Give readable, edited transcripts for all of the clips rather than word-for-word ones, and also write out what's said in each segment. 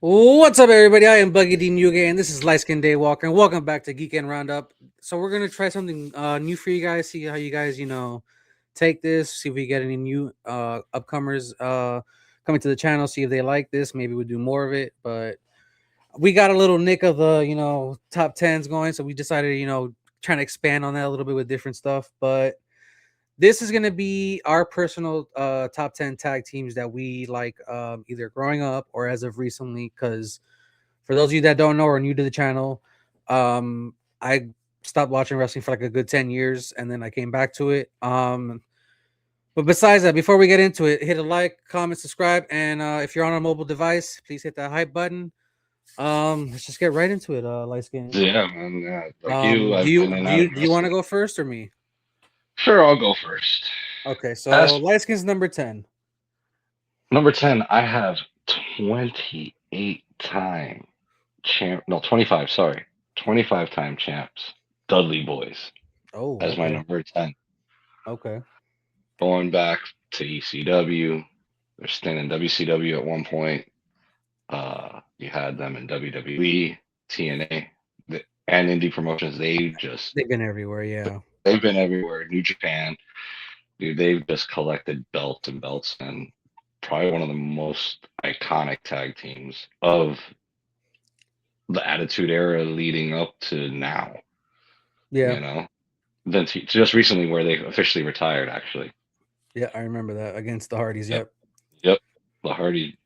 What's up, everybody? I am Buggy D Nuga, and this is Lightskin Daywalker, and welcome back to Geek and Roundup. So we're gonna try something new for you guys. See how you guys, take this. See if we get any new upcomers coming to the channel. See if they like this. Maybe we'll do more of it. But we got a little nick of the top tens going, so we decided trying to expand on that a little bit with different stuff. But this is gonna be our personal top 10 tag teams that we like, either growing up or as of recently, because for those of you that don't know or are new to the channel, I stopped watching wrestling for like a good 10 years and then I came back to it. But besides that, before we get into it, hit a like, comment, subscribe, and if you're on a mobile device, please hit that hype button. Let's just get right into it, light skin. Yeah, man. Yeah, like you, Do I've you been in do and out you of do you want to wrestling. go first or me? Sure, I'll go first. Okay, so As light skin's number 10. number 10, I have 28 time champ. No, 25. Sorry, 25-time champs. Dudley Boys Oh, as my okay. number 10. Okay. Going back to ECW, they're staying in WCW at one point. You had them in WWE, TNA, and indie promotions. They've been everywhere, yeah. They've been everywhere. New Japan. Dude, they've just collected belts and belts, and probably one of the most iconic tag teams of the Attitude Era leading up to now. Yeah. You know, then just recently where they officially retired. Actually, Yeah, I remember that against the Hardys. yep, Yep. yep. The Hardy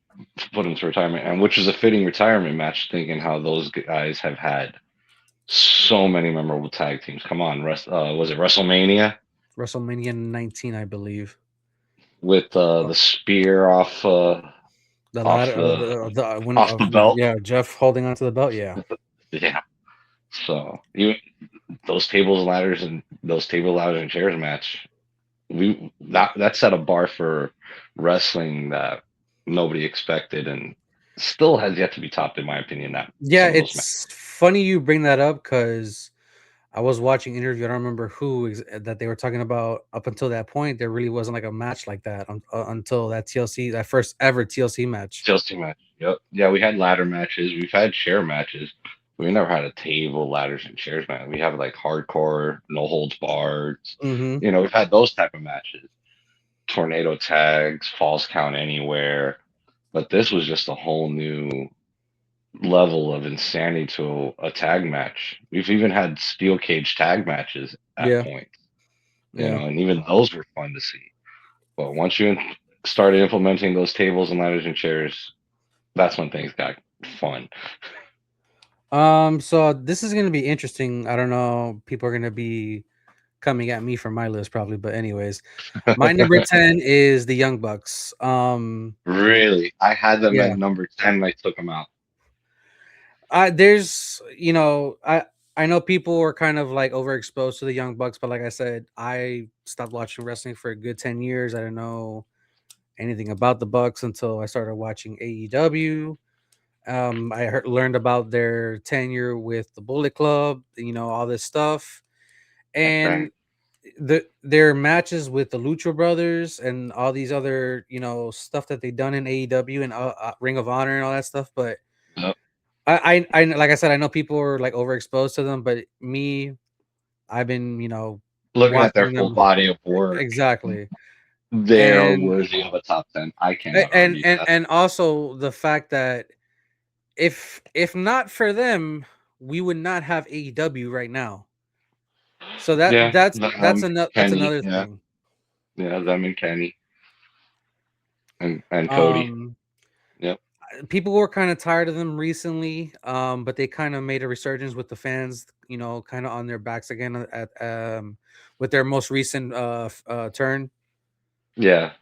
put him to retirement, and which is a fitting retirement match, thinking how those guys have had so many memorable tag teams. Come on, was it WrestleMania WrestleMania 19, I believe. with Oh, the spear the off ladder, the the when, off the belt? yeah, Jeff holding onto the belt. Yeah, Yeah. So even those tables and ladders and those table ladders and chairs match, we that set a bar for wrestling that nobody expected and still has yet to be topped in my opinion. That yeah. some of those matches. It's funny you bring that up because I was watching interview. I don't remember who that they were talking about. Up until that point, there really wasn't like a match like that until that TLC, that first ever TLC match. Chelsea match. Yep. Yeah, we had ladder matches. We've had chair matches. We never had a table, ladders, and chairs match. We have like hardcore, no holds barred. Mm-hmm. We've had those type of matches. Tornado tags, falls count anywhere. But this was just a whole new level of insanity to a tag match. We've even had steel cage tag matches at Yeah, points, yeah. and even those were fun to see. But once you started implementing those tables and ladders and chairs, that's when things got fun. So this is gonna be interesting. I don't know. People are gonna be coming at me for my list probably, but anyways, my number 10 is the Young Bucks. Really, I had them at Yeah. number 10. And I took them out. There's, I know people were kind of like overexposed to the Young Bucks, but like I said, I stopped watching wrestling for a good 10 years. I didn't know anything about the Bucks until I started watching AEW. Learned about their tenure with the Bullet Club, all this stuff. That's right. And their matches with the Lucha Brothers and all these other, stuff that they done in AEW and Ring of Honor and all that stuff, but Yep. like I said, I know people are like overexposed to them, but me, I've been, Looking at their watching full them body of work, exactly, they are and worthy of a top 10. I cannot and argue and that. and also the fact that if not for them, we would not have AEW right now. So that Yeah, that's Kenny. another Yeah, thing. yeah, them and Kenny and Cody. Um, Yep. People were kind of tired of them recently, but they kind of made a resurgence with the fans, kind of on their backs again at with their most recent turn. Yeah,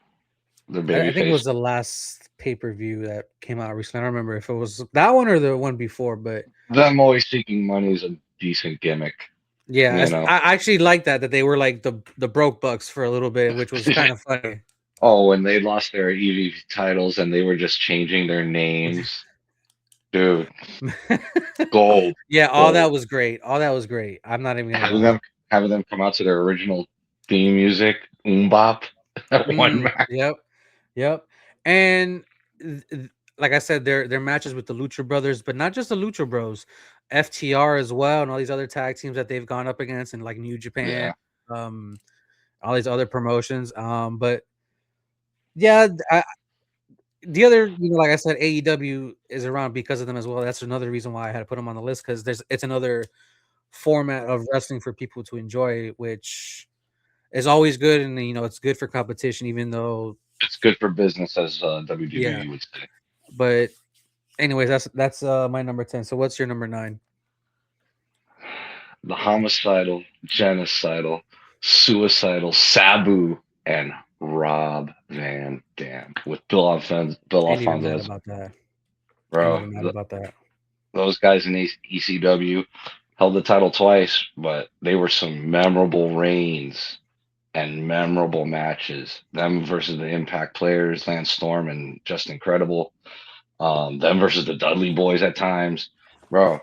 the I baby think it face. was the last pay-per-view that came out recently. I don't remember if it was that one or the one before, but Them always seeking money is a decent gimmick, yeah, you know. I actually like that they were like the broke bucks for a little bit, which was kind of funny. Oh, when they lost their EV titles and they were just changing their names, dude, gold, Yeah, all that gold. was great. All that was great. I'm not even gonna Having lie. them having them come out to their original theme music, Bop, one match. Yep, yep. And th- th- like I said, their matches with the Lucha Brothers, but not just the Lucha Bros, FTR as well, and all these other tag teams that they've gone up against in like New Japan, Yeah, um, all these other promotions. But yeah, the other, like I said, AEW is around because of them as well. That's another reason why I had to put them on the list because it's another format of wrestling for people to enjoy, which is always good, and it's good for competition, even though it's good for business, as yeah. WWE would say. But anyways, that's my number 10. So what's your number 9? The homicidal, genocidal, suicidal Sabu and Rob Van Dam with Bill Ain't even mad Alfonso, about that. Ain't bro. even mad about that. Those guys in ECW held the title twice, but they were some memorable reigns and memorable matches. Them versus the Impact players, Lance Storm and Just Incredible. Them versus the Dudley Boys at times, bro.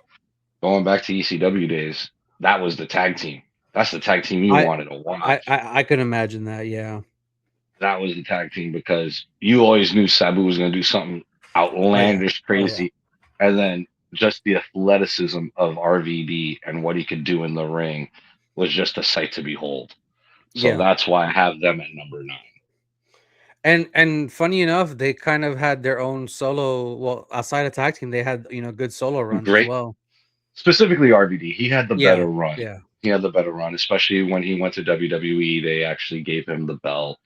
Going back to ECW days, that was the tag team. That's the tag team you I wanted to I watch. I, I could imagine that. Yeah. That was the tag team because you always knew Sabu was going to do something Oh yeah. outlandish, Oh yeah. crazy, and then just the athleticism of RVD and what he could do in the ring was just a sight to behold. So Yeah. that's why I have them at number 9. And funny enough, they kind of had their own solo. Well, outside of tag team, they had good solo runs as Great, well. specifically RVD. He had the Yeah. better run. Yeah. He had the better run, especially when he went to WWE. They actually gave him the belt,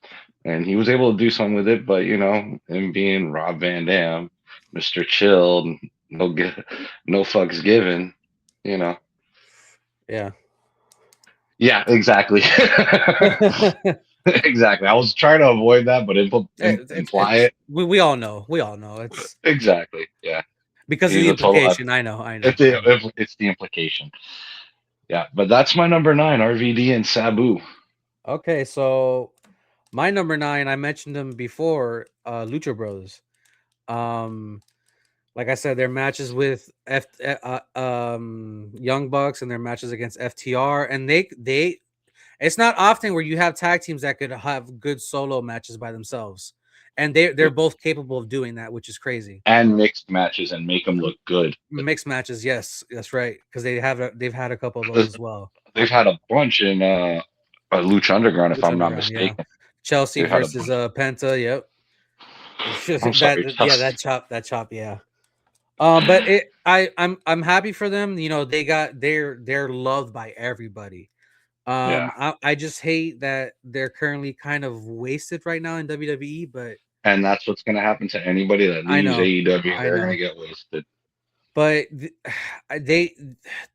and he was able to do something with it. But him being Rob Van Dam, Mister Chill, no fucks given. You know. Yeah. Yeah, exactly. Exactly. I was trying to avoid that, but imply It's it. we all know. We all know. It's Exactly. Yeah. because of He's the a total. implication. I know. I know. It's it's the implication. Yeah, but that's my number 9, RVD and Sabu. Okay, so my number 9, I mentioned them before, Lucha Bros. Um, like I said, their matches with Young Bucks and their matches against FTR, and they it's not often where you have tag teams that could have good solo matches by themselves, and they're both capable of doing that, which is crazy. And mixed matches and make them look good. Mixed matches, yes, that's right, because they've had a couple of those Because as well. they've had a bunch in Lucha Underground, if Lucha I'm not Underground, yeah. mistaken. Chelsea They've had a versus bunch. Penta, yep. I'm sorry, that yeah, Chelsea. that chop, yeah. But I'm happy for them. They got they're loved by everybody. Yeah, I just hate that they're currently kind of wasted right now in WWE, but and that's what's going to happen to anybody that I leaves know, AEW. I They're going know. to get wasted. But they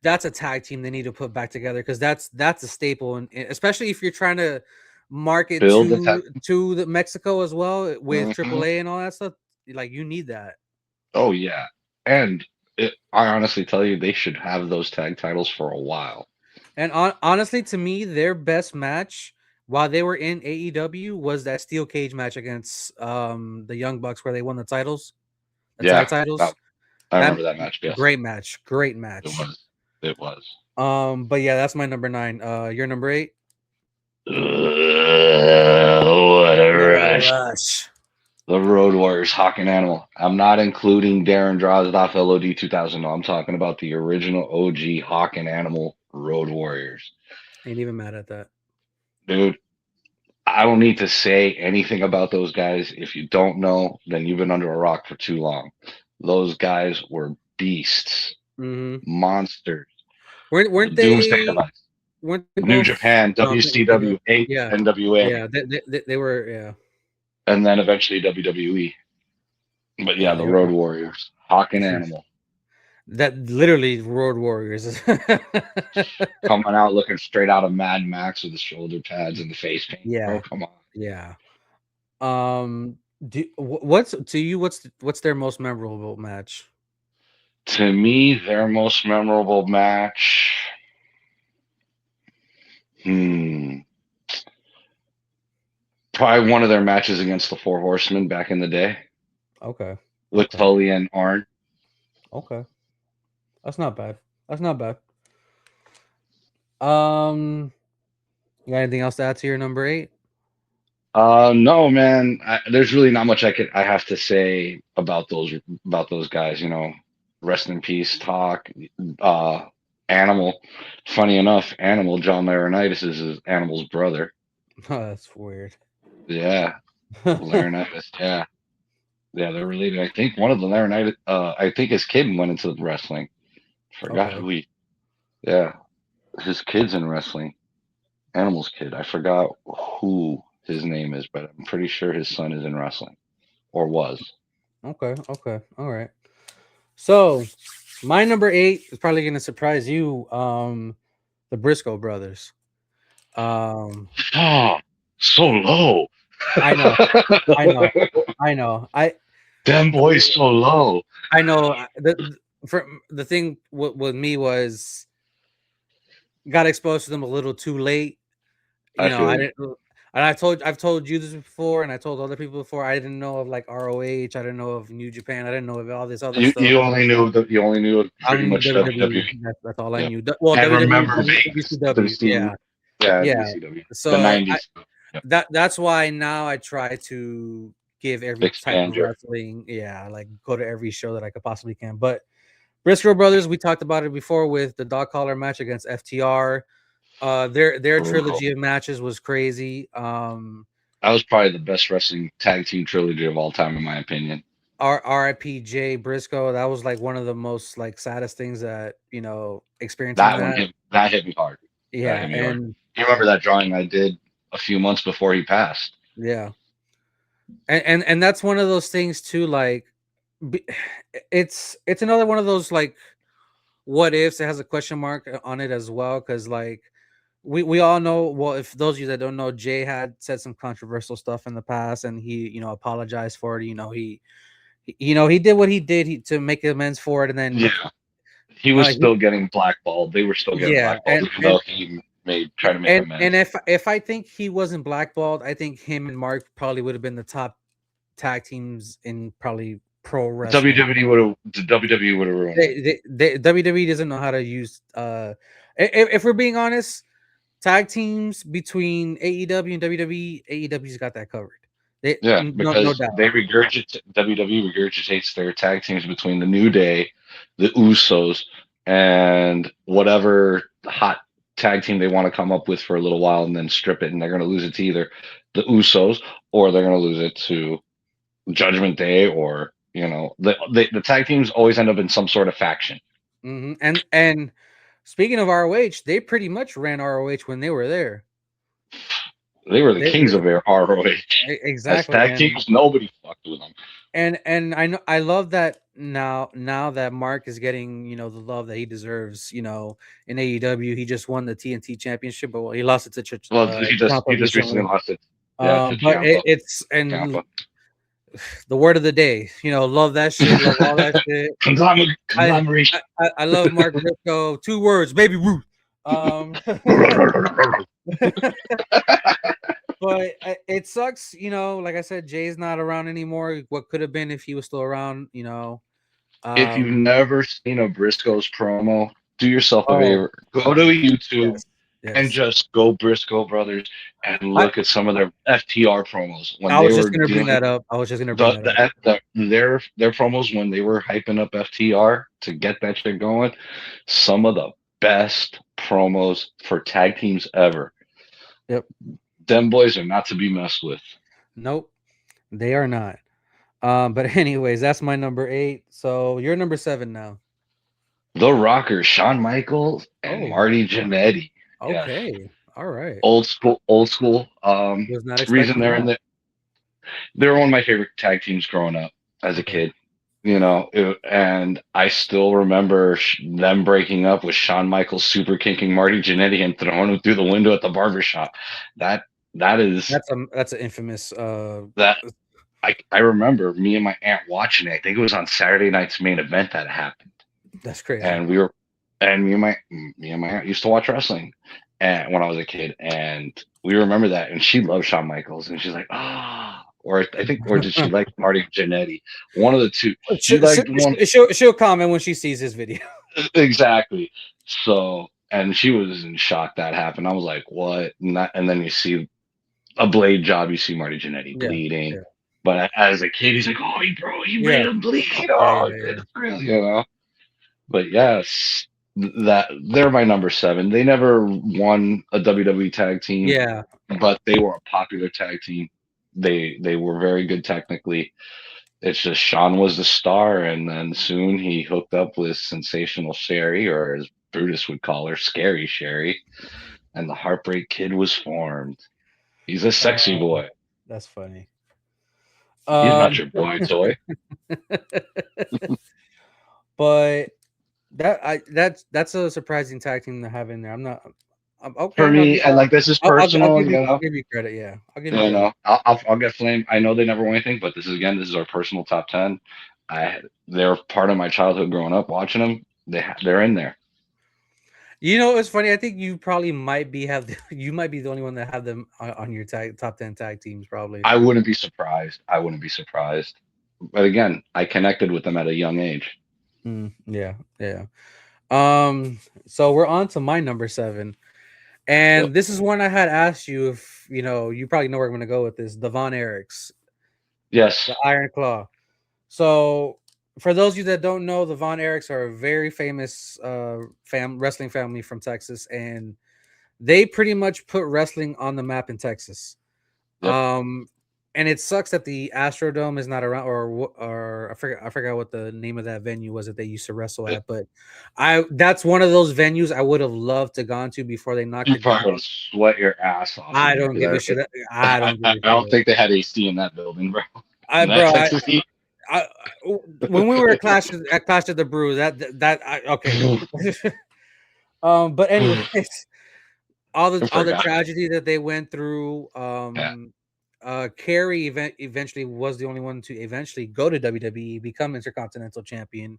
that's a tag team they need to put back together because that's a staple, and especially if you're trying to market Build the tech. to the Mexico as well with Mhm. AAA and all that stuff. Like you need that. Oh yeah, and I honestly tell you, they should have those tag titles for a while. And honestly, to me, their best match while they were in AEW was that steel cage match against the Young Bucks where they won the tag Yeah, titles. I That remember that match. Yes, great match, great it match. was. It was. But yeah, that's my number 9. Your number 8. What a What a rush. rush! The Road Warriors, Hawk and Animal. I'm not including Darren Drozdoff LOD 2000. No, I'm talking about the original OG Hawk and Animal Road Warriors. Ain't even mad at that. Dude, I don't need to say anything about those guys. If you don't know, then you've been under a rock for too long. Those guys were beasts, Mm-hmm. monsters. Weren't The weren't Doomsday they Device. weren't they New both? Japan, No, WCW, yeah, NWA, yeah. They were, yeah, and then eventually WWE. But yeah, yeah. the They Road were Warriors, Hawk and Animal, that literally Road Warriors. coming out looking straight out of Mad Max with the shoulder pads and the face paint. Bro, Yeah, come on. yeah. What's to you? What's their most memorable match? To me, their most memorable match. Hmm. Probably one of their matches against the Four Horsemen back in the day Okay, with okay, Tully and Arn. okay. That's not bad. That's not bad. Um, you got anything else to add to your number 8? No, man. There's really not much I have to say about those guys. Rest in peace. Talk. Uh, Animal. Funny enough, Animal John Laurinaitis is his Animal's brother. Oh, that's weird. Yeah, Laurinaitis. Yeah, yeah, they're related. I think one of the Laurinaitis. I think his kid went into wrestling. Forgot Okay. who he. Yeah, his kid's in wrestling. Animal's kid. I forgot who his name is, but I'm pretty sure his son is in wrestling or was. Okay. Okay. All right. So my number 8 is probably gonna surprise you. The Briscoe brothers. Um, Oh, so low. I know, I know, I know. Them boys so low. I know. For the thing with me was got exposed to them a little too late. I I feel you. didn't. And I've told you this before, and I told other people before. I didn't know of like ROH. I didn't know of New Japan. I didn't know of all this other stuff. You only knew I pretty only knew much WWE. WWE. That's all I Yep. knew. Well, And WWE, remember Vegas, WCW. Yeah, yeah, yeah. WCW. The So '90s. Yep. that's why now I try to give every type Expand of your wrestling. Yeah, like go to every show that I could possibly can. But Briscoe brothers, we talked about it before with the dog collar match against FTR. Their brutal. trilogy of matches was crazy. That was probably the best wrestling tag team trilogy of all time, in my opinion. RIP Jay Briscoe. That was like one of the most like saddest things that experiencing That one that. hit me hard. That Yeah, hit me hard. and You remember that drawing I did a few months before he passed? yeah, and that's one of those things too. Like, b- it's another one of those like what ifs. It has a question mark on it as well because like we all know. Well, if those of you that don't know, Jay had said some controversial stuff in the past, and he apologized for it. He did what he did to make amends for it, and then Yeah. He was he, still getting blackballed. They were still getting yeah, blackballed, even though he made try to make and amends. if I think he wasn't blackballed, I think him and Mark probably would have been the top tag teams in probably pro wrestling. WWE would have ruined him. WWE doesn't know how to use. If we're being honest, tag teams between AEW and WWE, AEW's got that covered. Yeah, No because doubt. they regurgitate WWE regurgitates their tag teams between the New Day, the Usos, and whatever hot tag team they want to come up with for a little while, and then strip it, and they're going to lose it to either the Usos or they're going to lose it to Judgment Day, or the tag teams always end up in some sort of faction. And speaking of ROH, they pretty much ran ROH when they were there. They were the They, kings of their ROH. As exactly, tag teams, nobody fucked with them. and I love that now that Mark is getting the love that he deserves. In AEW, he just won the TNT championship, but he lost it to Well, Ciampa he just recently recently. lost it. Yeah, to But Ciampa. it's and Ciampa. the word of the day, love that shit, love all that shit. I Conglomeration. I love Mark Briscoe. 2 words, baby Ruth. Um, but it sucks, like I said, Jay's not around anymore. What could have been if he was still around, If you've Um, never seen a Briscoe's promo, do yourself a oh, favor. Go to YouTube yes, and yes. just go Briscoe Brothers and I look at some of their FTR promos when I they was just were gonna bring dealing that up. I was just gonna bring that up. their promos when they were hyping up FTR to get that shit going. Some of the best promos for tag teams ever. Yep. Them boys are not to be messed with. Nope, they are not. But anyways, that's my number 8. So you're number 7 now. The Rockers, Shawn Michaels and Oh, Marty Jannetty. Yes. okay. All right. Old school, old school. Was not Reason expecting they're that. in the they're one of my favorite tag teams growing up as a Okay. kid. And I still remember them breaking up with Shawn Michaels super kicking Marty Jannetty and throwing him through the window at the barbershop. That that is That's an infamous that I remember me and my aunt watching it. I think it was on Saturday night's main event that happened. that's crazy. And we were and me and my aunt used to watch wrestling and when I was a kid, and we remember that, and she loved Shawn Michaels, and she's like, or I think, or did she like Marty Jannetty? One of the two. She liked one. She'll comment when she sees this video. Exactly. So, and she was in shock that happened. I was like, what? And then you see a blade job. You see Marty Jannetty Yeah, bleeding, yeah, but as a kid, he's like, "Oh, he made yeah, him bleed. yeah, Oh, yeah, it's real, you know." But yes, that they're my number seven. They never won a WWE tag team, yeah. but they were a popular tag team. They were very good technically. It's just Sean was the star, and then soon he hooked up with Sensational Sherry, or as Brutus would call her, Scary Sherry, and the Heartbreak Kid was formed. He's a sexy Uh, boy. that's funny. He's not Um, your boy toy. but that's a surprising tag team to have in there. I'm For okay. me, and like this is I'll personal, give you you know. credit. Yeah, I'll give you You credit. know, I'll get flamed. I know they never won anything, but this is our personal top 10. They're part of my childhood growing up watching them. They're in there. You know, it's funny. I think you probably might be you might be the only one that have them on your top 10 tag teams. Probably. I wouldn't be surprised. I wouldn't be surprised. But again, I connected with them at a young age. Yeah, yeah. So we're on to my number seven, Yep. and this is one I had asked you if you know. You probably know where I'm going to go with this. The Von Erichs, Yes. the Iron Claw. So, for those of you that don't know, the Von Erichs are a very famous wrestling family from Texas, and they pretty much put wrestling on the map in Texas. Yep. Um, and it sucks that the Astrodome is not around, or I forgot what the name of that venue was that they used to wrestle Yep. at. But that's one of those venues I would have loved to gone to before they knocked You it down. probably would sweat your ass off in I there don't give a because shit. I don't give a I don't shit. think they had AC in that building, bro. I In that bro, Texas heat. I when we were at Clash of the Brew, okay. But anyways, I all the forgot. tragedy that they went through. Yeah. Carrie eventually was the only one to eventually go to WWE, become Intercontinental Champion,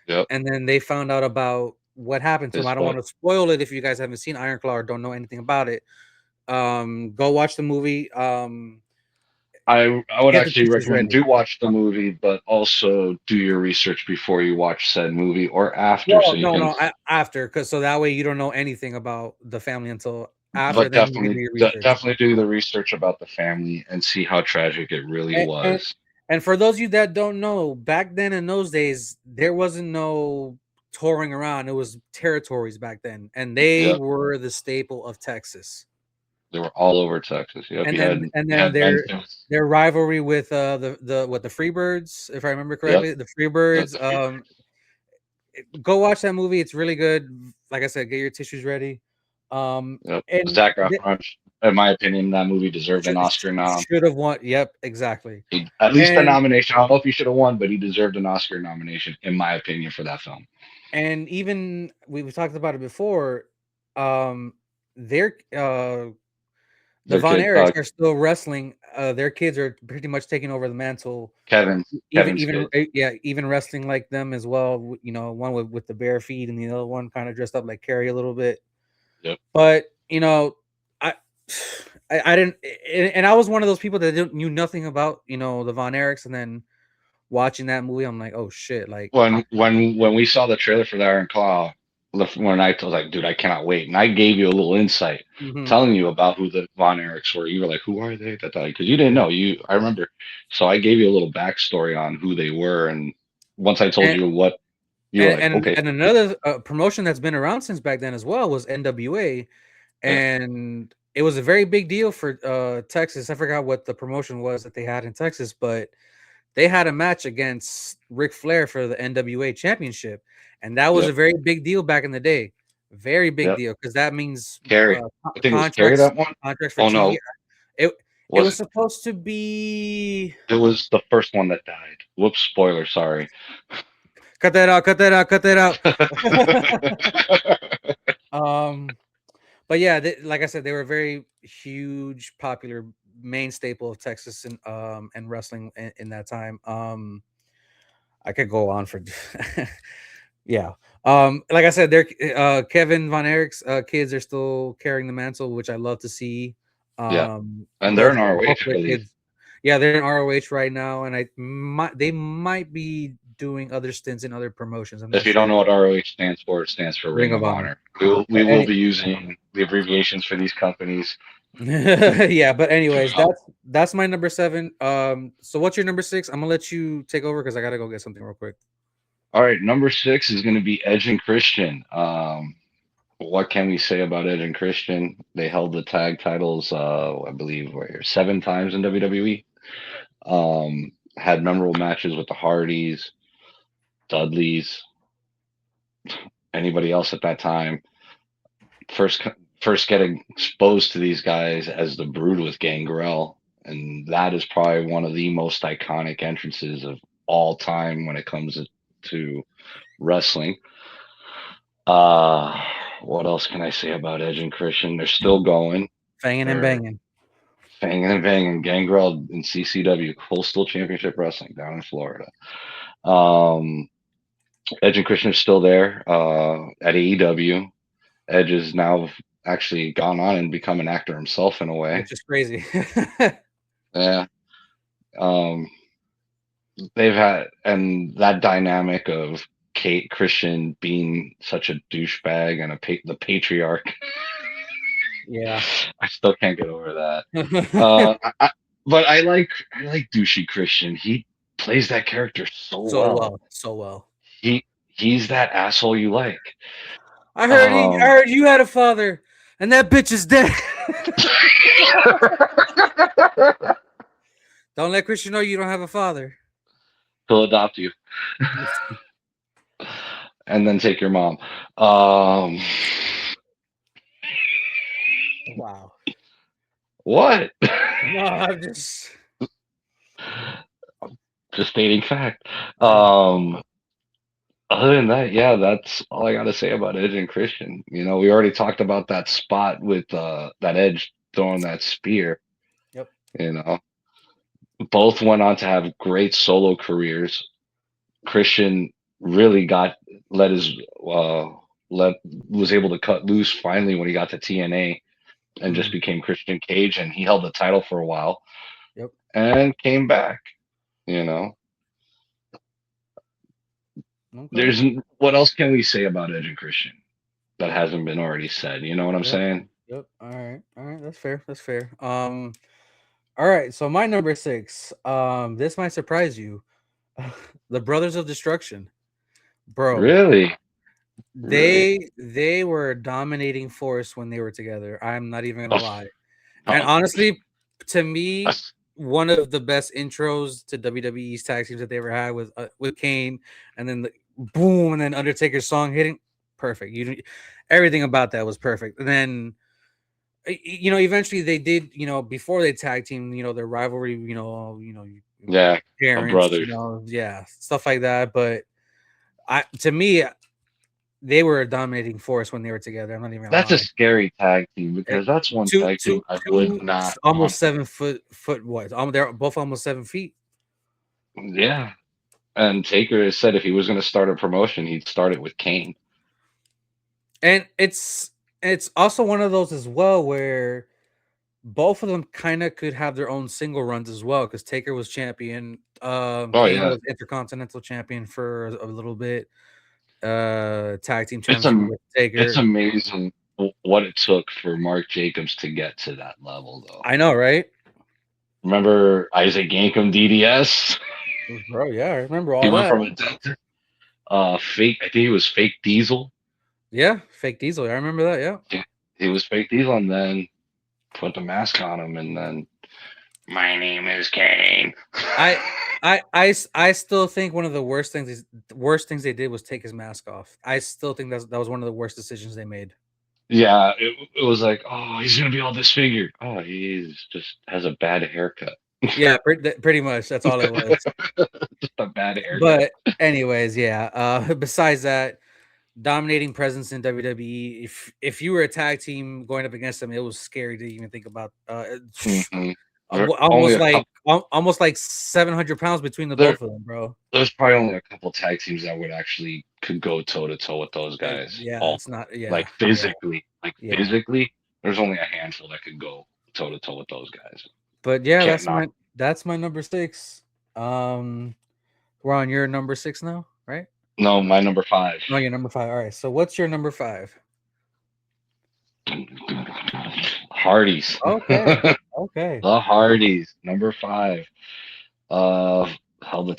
Yep. and then they found out about what happened to him. His I don't foot. want to spoil it if you guys haven't seen Iron Claw or don't know anything about it. Go watch the movie. I would Get the actually tissues recommend ready. do watch the movie, but also do your research before you watch said movie or after, so Well, you no, can. no, after, because so that way you don't know anything about the family until after. But Then you can do your research. definitely do the research about the family and see how tragic it really And, and was. and for those of you that don't know, back then in those days, there wasn't no touring around. It was territories back then, and they Yep, were the staple of Texas. they were all over Texas. Yep, And you then had Memphis. their rivalry with the Freebirds, if I remember Yep, correctly, the yep, Freebirds. the Freebird. Go watch that movie. It's really good. Like I said, get your tissues ready. Yep, And Zach Efron. In my opinion, that movie deserved an Oscar nom. should have won. Yep, exactly. At least a And nomination. I don't know if he should have won, but he deserved an Oscar nomination, in my opinion, for that film. even we talked about it before. Um, their the Their Von kid, Erichs are still wrestling. Their kids are pretty much taking over the mantle. Kevin's kid. Yeah, even wrestling like them as well. You know, one with the bare feet, and the other one kind of dressed up like Carrie a little bit. Yep. But you know, I I didn't, and I was one of those people that knew nothing about the Von Erichs, and then watching that movie, I'm like, oh shit, like. When we saw the trailer for the Iron Claw, when I was like, dude, I cannot wait, and I gave you a little insight, Mhm. telling you about who the Von Erichs were. You were like, who are they? Because you didn't know. I remember, so I gave you a little backstory on who they were, and once I told And you what, you were and like, and, okay, and another promotion that's been around since back then as well was NWA, yeah, and it was a very big deal for Texas. I forgot what the promotion was that they had in Texas, but they had a match against Ric Flair for the NWA championship, and that was yep, a very big deal back in the day. Very big yep. deal because that means Carrie, I think it was Carrie contracts that one. contracts for Oh TV. no, It it was was supposed to be. it was the first one that died. Whoops, spoiler, sorry. Cut that out, cut that out, cut that out. um but yeah, like I said, they were a very huge, popular main staple of Texas and wrestling in that time. I could go on for yeah. Like I said, they're Kevin Von Erich's kids are still carrying the mantle, which I love to see. Yeah, and they're Both in ROH, I their believe. kids, yeah, they're in ROH right now, and they might be doing other stints in other promotions. I'm If not you don't sure. know what ROH stands for, it stands for Ring Ring of of Honor. Honor. We will Any be using the abbreviations for these companies Yeah, but anyways, Uh, that's my number 7. So what's your number 6? I'm gonna let you take over because I gotta go get something real quick. all right, number 6 is going to be Edge and Christian. What can we say about Edge and Christian? They held the tag titles, I believe, 7 times in WWE. Had memorable matches with the Hardys, Dudleys, anybody else at that time. First, first getting exposed to these guys as the Brood with Gangrel, and that is probably one of the most iconic entrances of all time when it comes to wrestling. Uh, what else can I say about Edge and Christian? They're still going. Fanging and They're banging. banging and banging. Gangrel in CCW, Coastal Championship Wrestling down in Florida. Um, Edge and Christian are still there at AEW. Edge has now actually gone on and become an actor himself in a way. Which is crazy. Yeah. Um, they've had, and that dynamic of Kate Christian being such a douchebag and the patriarch. Yeah. I still can't get over that. But I like douchey Christian. He plays that character so So well. well, so well. He's that asshole you like. I Um, heard you had a father, and that bitch is dead. Don't let Christian know you don't have a father. he'll adopt you and then take your mom. Um, Wow. what? No, I'm just Just stating fact. yeah. Other than that, yeah, that's all I got to say about Edge and Christian. We already talked about that spot with that Edge throwing that spear. Yep. You know, both went on to have great solo careers. Christian really got let his let was able to cut loose finally when he got to TNA and just Mm, became Christian Cage, and he held the title for a while yep. and came back. You know, Okay. there's what else can we say about Edge and Christian that hasn't been already said? You know what I'm Yep. saying? Yep. All right. All right. That's fair. That's fair. All right. So my number 6. This might surprise you. The Brothers of Destruction, bro. Really, really. They were a dominating force when they were together. I'm not even gonna Oh, lie. And oh, honestly, to me, that's- one of the best intros to WWE's tag teams that they ever had was with Kane, and then the boom, and then Undertaker's song hitting. Perfect. Everything about that was perfect. And then eventually they did. Before they tag team, their rivalry. yeah, Parents. brothers. Yeah, stuff like that. But to me, they were a dominating force when they were together. I'm not even gonna That's a lie. scary tag team Eh, because that's one two, tag two, team I would two, not want. almost 7 foot. What? They're both almost 7 feet. Yeah, and Taker has said if he was going to start a promotion, he'd start it with Kane. And it's also one of those as well where both of them kind of could have their own single runs as well because Taker was champion. Oh Kane yeah, was intercontinental champion for a little bit. Tag team it's championship a with it's Taker. amazing what it took for Mark Jacobs to get to that level, though. I know, right? Remember Isaac Yankem DDS? Bro, yeah, I remember He all went that. from a fake. I think he was fake Diesel. Yeah, fake Diesel. I remember that. Yeah. Yeah, he was fake Diesel, and then put the mask on him, and then my name is Kane. I I still think one of the worst things they did was take his mask off. I still think that was one of the worst decisions they made. Yeah, it was like, oh, he's gonna be all disfigured. Oh, he's just has a bad haircut. Yeah, pretty much that's all it was. Just a bad haircut. But anyways, yeah. Besides that, dominating presence in WWE. If you were a tag team going up against them, it was scary to even think about. Hmm. Only a couple. Almost like 700 pounds between the There, both of them, bro. there's probably only a couple tag teams that would actually could go toe to toe with those guys. Yeah, All it's not. Yeah, like yeah, physically, yeah. there's only a handful that could go toe to toe with those guys. But yeah, Can't knock. that's my number 6. Um, we're on your number 6 now, right? No, my number 5. No, your number 5. All right. So what's your number 5? Hardys. Okay. Okay. The Hardys, number 5. Uh, held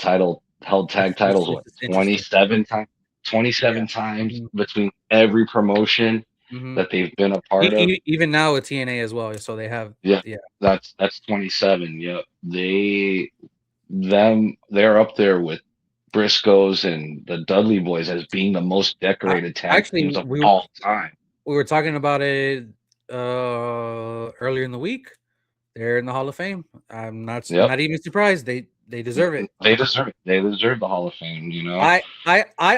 tag titles what It's interesting. 27 times, Yeah. 27 times Mhm. between every promotion Mhm. that they've been a part of. Even now with TNA as well, so they have Yeah, yeah. that's 27. Yeah, they're up there with Briscoes and the Dudley Boys as being the most I, decorated tag actually, teams of all time. we were talking about it earlier in the week. They're in the Hall of Fame. I'm Yep, not even surprised. They deserve it. they deserve it. They deserve the Hall of Fame. You know, I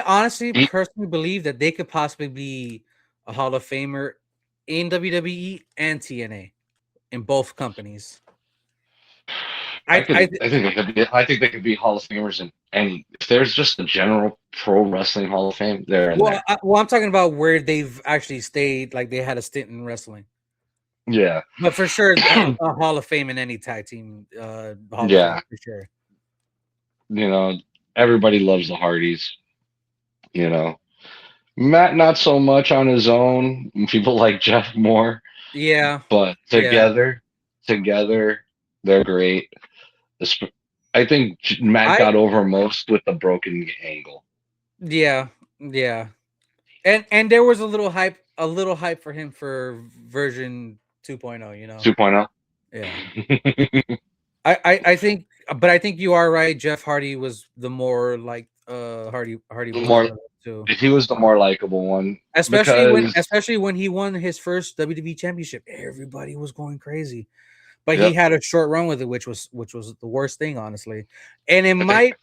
honestly He- personally believe that they could possibly be a Hall of Famer in WWE and TNA in both companies. I I think they could be Hall of Famers in any. If there's just a general pro wrestling Hall of Fame, they're in there. well, I'm talking about where they've actually stayed, like they had a stint in wrestling. Yeah, But for sure, a Hall of Fame in any tag team, Hall of Fame yeah. for sure. You know, everybody loves the Hardys. You know, Matt not so much on his own. People like Jeff more, Yeah, but yeah, together, they're great. I think Matt I got over most with the broken angle. yeah, yeah, and there was a little hype for him for version 2.0. You know, 2.0. yeah. I think, but I think you are right. Jeff Hardy was the more like Hardy The Boys more brother too. he was the more likable one because Especially when he won his first WWE championship, everybody was going crazy. But he yep. had a short run with it, which was the worst thing, honestly. And I think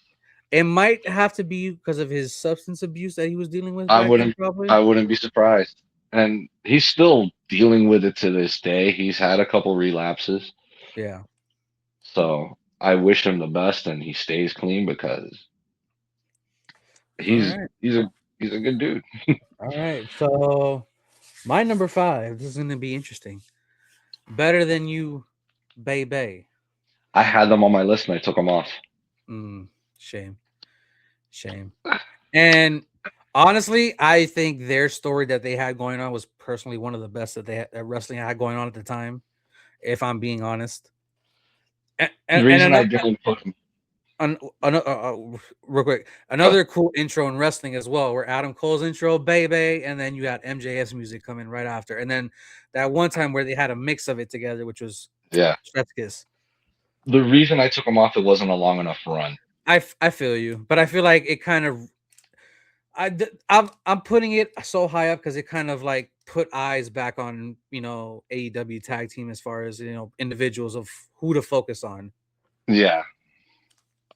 it might have to be because of his substance abuse that he was dealing with I back then, wouldn't probably. I wouldn't be surprised. And he's still dealing with it to this day. He's had a couple relapses. Yeah. So I wish him the best and he stays clean because All he's right. he's a he's a good dude. All right. So my number 5. This is going to be interesting. Better than you, Bay Bay. I had them on my list and I took them off. Mm, shame. Shame. And honestly, I think their story that they had going on was personally one of the best that wrestling had going on at the time. If I'm being honest, The and reason I another, didn't put him, real quick, uh, another cool intro in wrestling as well, where Adam Cole's intro, baby, and then you got MJF's music coming right after, and then that one time where they had a mix of it together, which was yeah. Chef's Kiss. The reason I took him off, it wasn't a long enough run. I feel you, but I feel like it kind of I'm putting it so high up because it kind of like put eyes back on AEW tag team as far as individuals of who to focus on. Yeah.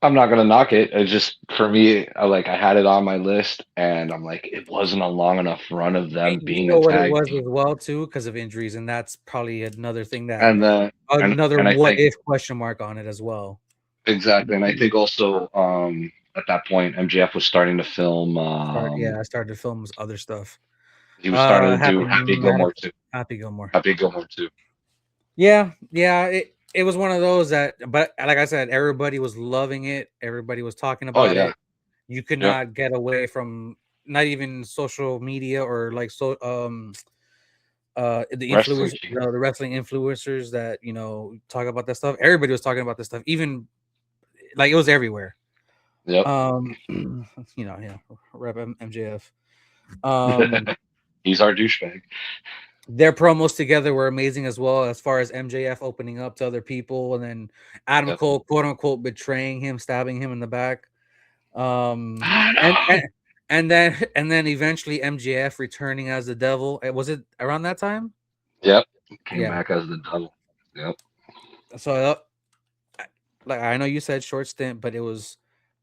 I'm not gonna knock it. It's just for me, I had it on my list and I'm like, it wasn't a long enough run of them You being know a what it tag was team. as well too, because of injuries, and that's probably another thing that And another I what think if question mark on it as well. exactly. And I think also at that point MJF was starting to film I started to film other stuff. he was starting to do Happy Happy Gilmore too. Happy Gilmore. Happy Gilmore too. Yeah. It was one of those that, but like I said, everybody was loving it. Everybody was talking Oh about yeah. it. You could Yep. not get away from not even social media or like the Wrestling influence Chief. the wrestling influencers that talk about that stuff. Everybody was talking about this stuff, even like it was everywhere. Yep. Rep MJF. Um, He's our douchebag. their promos together were amazing as well, as far as MJF opening up to other people, and then Adam Yep. Cole, quote unquote, betraying him, stabbing him in the back. Um, I and know. and and then eventually MJF returning as the devil. Was it around that time? Yep. Came Yeah. back as the devil. Yep. So, like I know you said short stint, but it was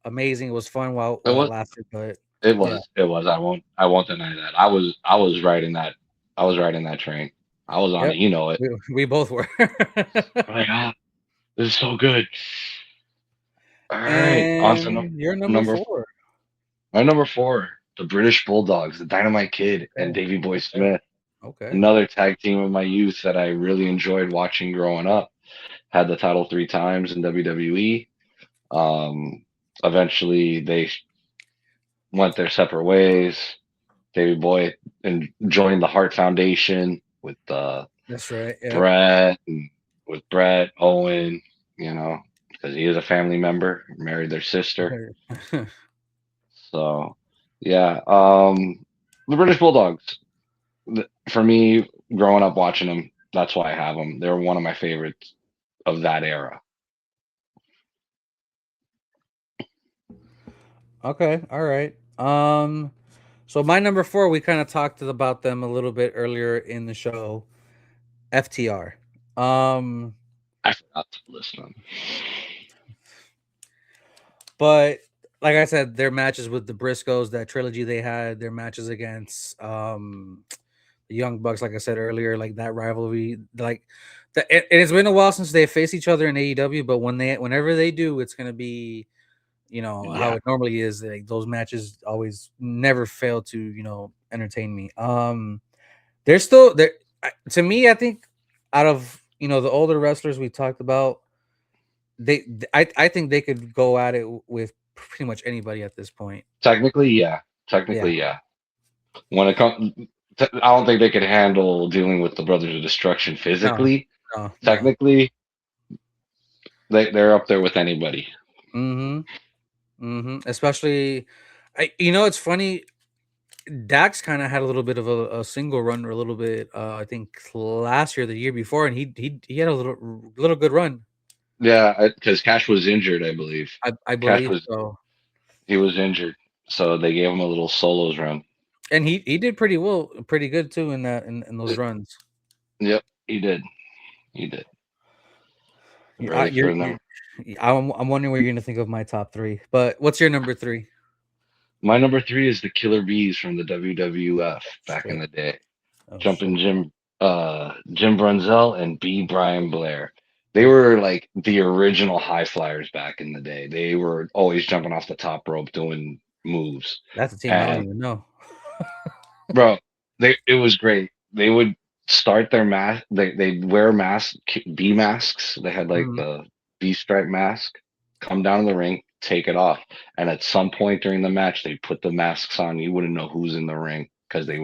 amazing. It was fun It while it was lasted. But it yeah, was. It was. I won't deny that. I was riding that train. I was on yep, it, you know it. we both were. Like, ah, this is so good. All right, on to And you're number number 4. my number 4, the British Bulldogs, the Dynamite Kid and Okay, Davey Boy okay, Smith. okay. Another tag team of my youth that I really enjoyed watching growing up. Had the title 3 times in WWE. Um, Eventually they went their separate ways. Davey Boy and joined the Hart Foundation with That's right. Yep. Brett, and with Brett, Owen, you know, because he is a family member, married their sister. So, yeah, the British Bulldogs. For me, growing up watching them, that's why I have them. They're one of my favorites of that era. Okay. All right. So my number four, we kind of talked about them a little bit earlier in the show. FTR. Um, I forgot to list them. but like I said, their matches with the Briscoes, that trilogy they had, their matches against the Young Bucks, like I said earlier, like that rivalry, like it's been a while since they faced each other in AEW, but whenever they do, it's gonna be, how Yeah, it normally is. Like those matches always never fail to, entertain me. They're still there to me. I think out of the older wrestlers we talked about, I think they could go at it with pretty much anybody at this point. technically, yeah, Yeah. technically, yeah. When it comes, I don't think they could handle dealing with the Brothers of Destruction No. physically. No. No. Technically, they're up there with anybody. Mm-hmm. Mm-hmm. Especially, it's funny. Dax kind of had a little bit of a single run, or a little bit. I think last year, the year before, and he had a little good run. Yeah, because Cash was injured, I believe. I Cash believe was so, he was injured, so they gave him a little solos run. and he did pretty well, pretty good too in in those runs. Yep, he did. He did. You, Ready for you're them. I'm wondering what you're gonna think of my top three. But what's your number three? My number three is the Killer Bees from the WWF back in Shit. the day. Oh Jumping shit. Jim Brunzell and B. Brian Blair. They were like the original high flyers back in the day. They were always jumping off the top rope doing moves. That's a team I don't And even know. bro, it was great. They would start their mask. They'd wear masks, bee masks. They had like Mhm. the bee stripe mask. Come down in the ring, take it off, and at some point during the match, they put the masks on. You wouldn't know who's in the ring because they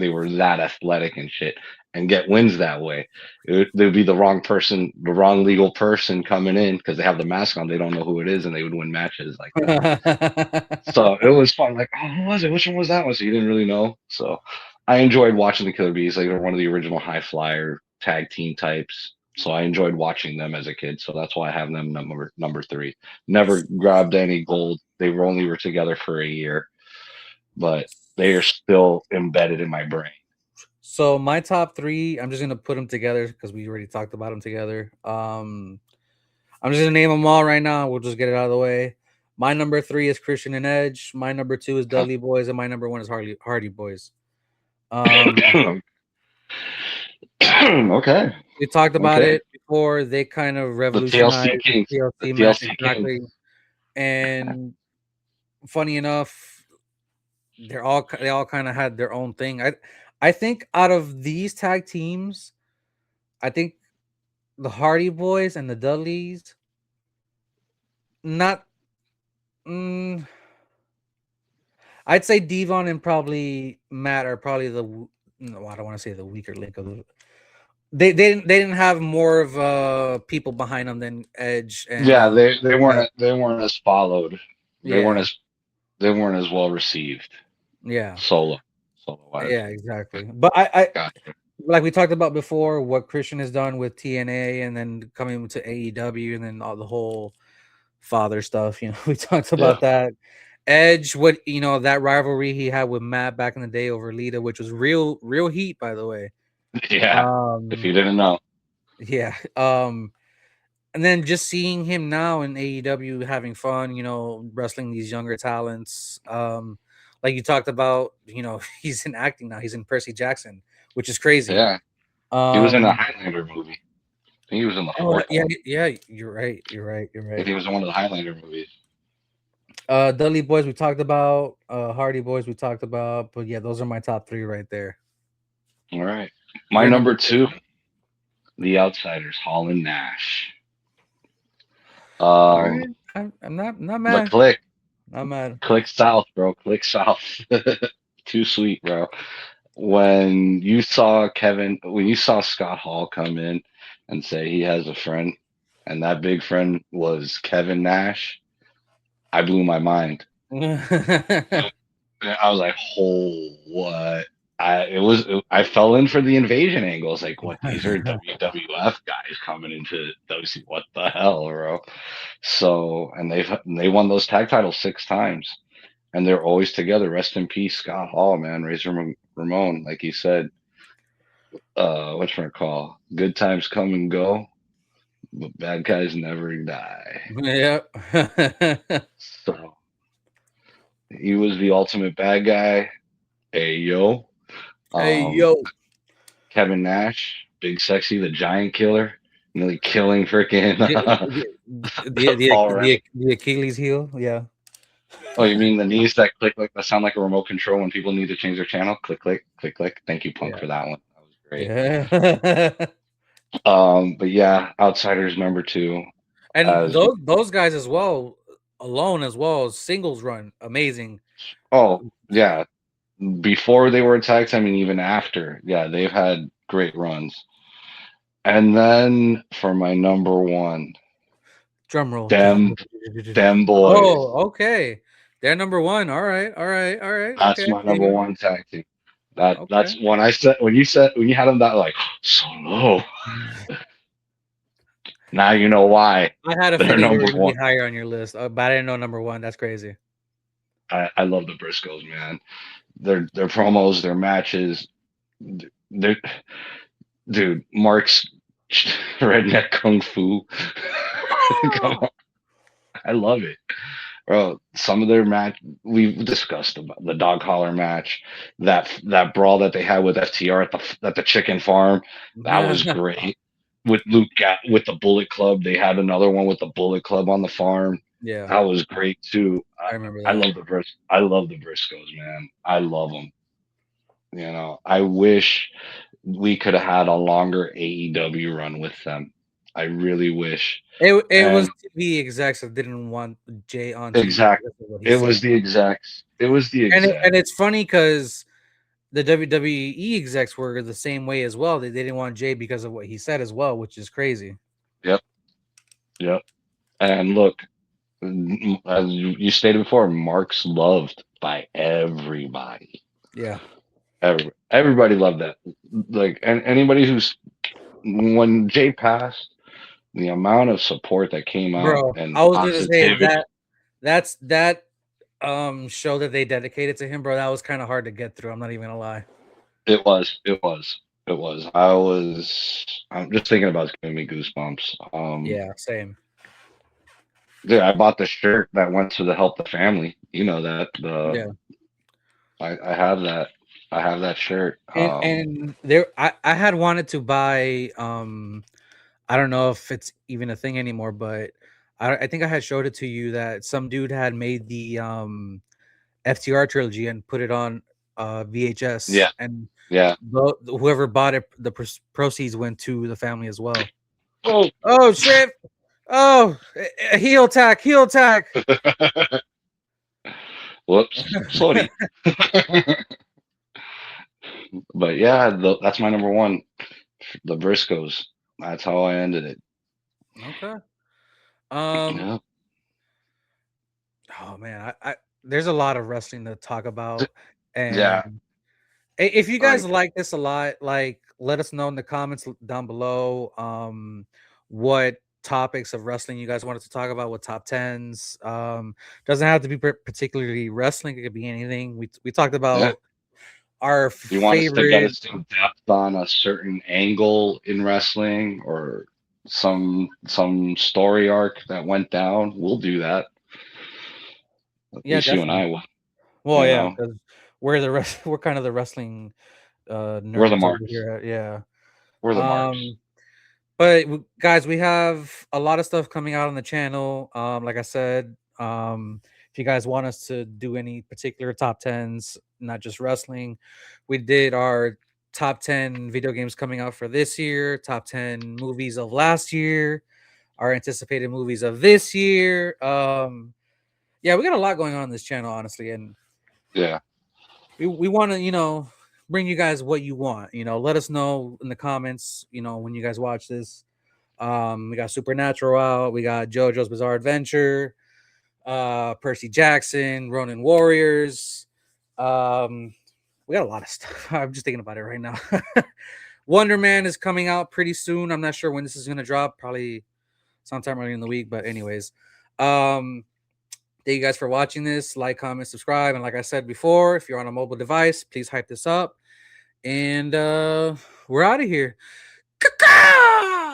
were that athletic and shit, and get wins that way. There'd be the wrong person, the wrong legal person coming in because they have the mask on. They don't know who it is, and they would win matches like that. So it was fun. Like, oh, who was it? Which one was that one? So you didn't really know. So I enjoyed watching the Killer Bees. Like they're one of the original high flyer tag team types. So I enjoyed watching them as a kid. So that's why I have them number three. Never grabbed any gold. They were together for a year, but they are still embedded in my brain. So my top three, I'm just gonna put them together because we already talked about them together. I'm just gonna name them all right now. We'll just get it out of the way. My number three is Christian and Edge. My number two is Dudley Boys, and my number one is Hardy Boys. Um, Okay. we talked about Okay. it before. They kind of The TLC revolutionized the Kings. The TLC match TLC Kings. exactly. And funny enough, they all kind of had their own thing. I think out of these tag teams, I think the Hardy Boys and the Dudleys, not. Mm, I'd say Devon and probably Matt are probably no, I don't want to say the weaker link of the. They didn't have more of people behind them than Edge and Yeah, Matt. they weren't as followed. They weren't Yeah, as they weren't as well received yeah, solo wise. yeah, exactly. But I Gotcha. like we talked about before, what Christian has done with TNA and then coming to AEW and then all the whole father stuff. We talked Yeah. about that. Edge, what that rivalry he had with Matt back in the day over Lita, which was real heat, by the way. Yeah. If you Um, didn't know. yeah. And then just seeing him now in AEW having fun, wrestling these younger talents. Like you talked about, he's in acting now. He's in Percy Jackson, which is crazy. Yeah. He was in a Um, Highlander movie. I think he was in the oh fourth yeah, one. yeah, you're right. You're right. You're I think right. he was in one of the Highlander movies. Dudley Boys we talked about, Hardy Boys we talked about, but yeah, those are my top three right there. All right. My Your number number two. two, The Outsiders, Hall and Nash. All Um, right. I'm not the mad. Click, Not mad. Click South, bro. Click South. Too sweet, bro. when you saw Scott Hall come in and say he has a friend, and that big friend was Kevin Nash, I blew my mind. I was like, "Oh, what?" I fell in for the invasion angle. It's like, what? These are WWF guys coming into WC. What the hell, bro? So, and they won those tag titles 6 times, and they're always together. Rest in peace, Scott Hall, man. Ramon, like he said. Whatchamacall? Good times come and go, but bad guys never die. Yep. So he was the ultimate bad guy. Hey yo. Hey Um, yo. Kevin Nash, Big Sexy, the Giant Killer, nearly killing freaking The Paul Ryan. the Achilles heel, yeah. Oh, you mean the knees that click like that sound like a remote control when people need to change their channel? Click, click, click, click. Thank you, Punk, Yeah. for that one. That was great. Yeah. But yeah, Outsiders number two. And As those guys as well, alone as well, singles run amazing. oh yeah, before they were a tag team and even after, yeah, they've had great runs. And then for my number one, Drum roll. them them boys. Oh, okay. They're number one. All right, all right, all right. That's Okay, my number maybe. one tag team. Okay. That's when you had them that like so low. Now you know why I had a they're feeling they number were gonna be one. higher on your list, but I didn't know number one. That's crazy. I love the Briscoes, man. Their promos, their matches, they're dude. Mark's redneck kung fu. Come on, I love it. Bro, some of their match we've discussed about the dog collar match, that brawl that they had with FTR at the chicken farm, that was great. With with the Bullet Club, they had another one with the Bullet Club on the farm. Yeah, That was great too. I remember I that. love I love the Briscoes, man. I love them. I wish we could have had a longer AEW run with them. I really wish. It was And TV execs that didn't want Jay on TV exact, because of what he it said. was the exacts. It was the And exact. it's funny because the WWE execs were the same way as well. They didn't want Jay because of what he said as well, which is crazy. Yep, yep. And look, as you stated before, Mark's loved by everybody. Yeah, Everybody loved that. Like, and anybody who's when Jay passed, the amount of support that came out bro. and I was gonna say positivity. that show that they dedicated to him, bro. That was kind of hard to get through. I'm not even gonna lie. It was. It was. It was. I'm just thinking about it's giving me goosebumps. Yeah, same. Dude, I bought the shirt that went to the Help the Family. You know that Yeah, I have that. I have that shirt. and there I had wanted to buy I don't know if it's even a thing anymore, but I think I had showed it to you that some dude had made the FTR trilogy and put it on VHS, Yeah. and Yeah. whoever bought it, the proceeds went to the family as well. Oh. Oh shit! Oh, heel attack! Heel attack! Whoops. Sorry. But yeah, that's my number one. The Briscoes. That's how I ended it. Okay. Um. Yeah. Oh man, I there's a lot of wrestling to talk about, Yeah. and if you guys Like, like this a lot, like let us know in the comments down below. What topics of wrestling you guys wanted to talk about? What top tens? Doesn't have to be particularly wrestling. It could be anything. We talked yeah. about our You want us to get favorite. us in depth on a certain angle in wrestling or some story arc that went down? We'll do that. At Yeah, least you and definitely. I will. Well, You yeah, know, because we're the rest. We're kind of the wrestling we're the nerds over marks. here. Yeah. We're the marks. Um, But guys, we have a lot of stuff coming out on the channel. Like I said, if you guys want us to do any particular top tens, not just wrestling, we did our top 10 video games coming out for this year, top 10 movies of last year, our anticipated movies of this year. Yeah, we got a lot going on this channel, honestly, and Yeah. we want to, bring you guys what you want. Let us know in the comments. When you guys watch this. We got Supernatural out. We got JoJo's Bizarre Adventure. Percy Jackson, Ronin Warriors. We got a lot of stuff. I'm just thinking about it right now. Wonder Man is coming out pretty soon. I'm not sure when this is gonna drop. Probably sometime early in the week. But anyways, thank you guys for watching this. Like, comment, subscribe, and like I said before, if you're on a mobile device, please hype this up. And we're out of here. Caw-caw!